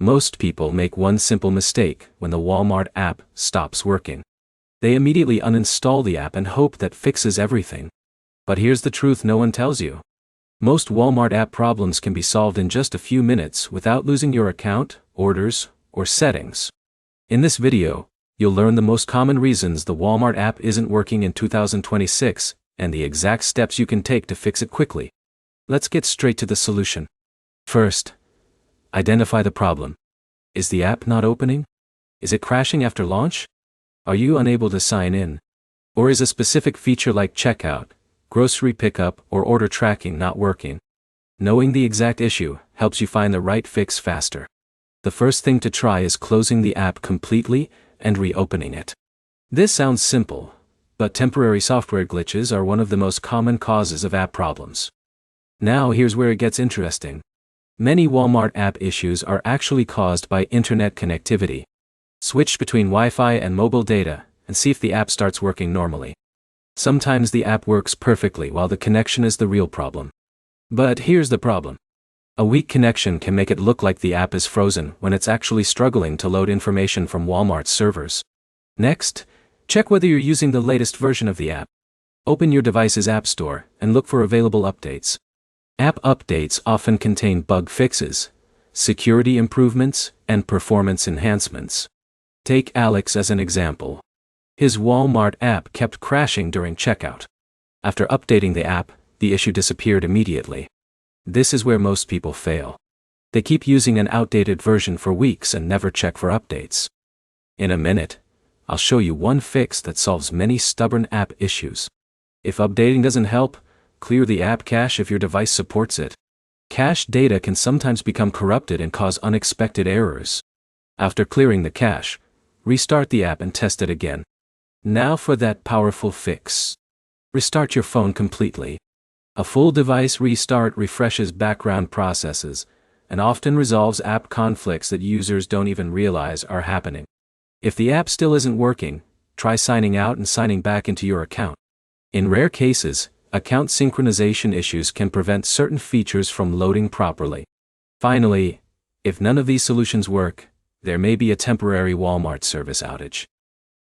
Most people make one simple mistake when the Walmart app stops working. They immediately uninstall the app and hope that fixes everything. But here's the truth no one tells you. Most Walmart app problems can be solved in just a few minutes without losing your account, orders, or settings. In this video, you'll learn the most common reasons the Walmart app isn't working in 2026 and the exact steps you can take to fix it quickly. Let's get straight to the solution. First, identify the problem. Is the app not opening? Is it crashing after launch? Are you unable to sign in? Or is a specific feature like checkout, grocery pickup, or order tracking not working? Knowing the exact issue helps you find the right fix faster. The first thing to try is closing the app completely and reopening it. This sounds simple, but temporary software glitches are one of the most common causes of app problems. Now here's where it gets interesting. Many Walmart app issues are actually caused by internet connectivity. Switch between Wi-Fi and mobile data and see if the app starts working normally. Sometimes the app works perfectly while the connection is the real problem. But here's the problem. A weak connection can make it look like the app is frozen when it's actually struggling to load information from Walmart's servers. Next, check whether you're using the latest version of the app. Open your device's app store and look for available updates. App updates often contain bug fixes, security improvements, and performance enhancements. Take Alex as an example. His Walmart app kept crashing during checkout. After updating the app, the issue disappeared immediately. This is where most people fail. They keep using an outdated version for weeks and never check for updates. In a minute, I'll show you one fix that solves many stubborn app issues. If updating doesn't help, clear the app cache if your device supports it. Cache data can sometimes become corrupted and cause unexpected errors. After clearing the cache, restart the app and test it again. Now for that powerful fix. Restart your phone completely. A full device restart refreshes background processes and often resolves app conflicts that users don't even realize are happening. If the app still isn't working, try signing out and signing back into your account. In rare cases, account synchronization issues can prevent certain features from loading properly. Finally, if none of these solutions work, there may be a temporary Walmart service outage.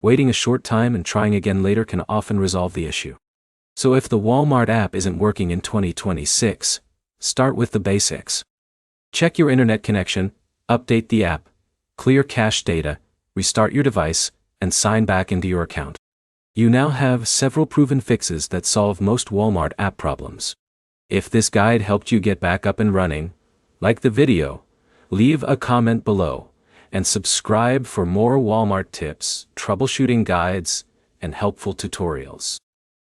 Waiting a short time and trying again later can often resolve the issue. So if the Walmart app isn't working in 2026, start with the basics. Check your internet connection, update the app, clear cache data, restart your device, and sign back into your account. You now have several proven fixes that solve most Walmart app problems. If this guide helped you get back up and running, like the video, leave a comment below, and subscribe for more Walmart tips, troubleshooting guides, and helpful tutorials.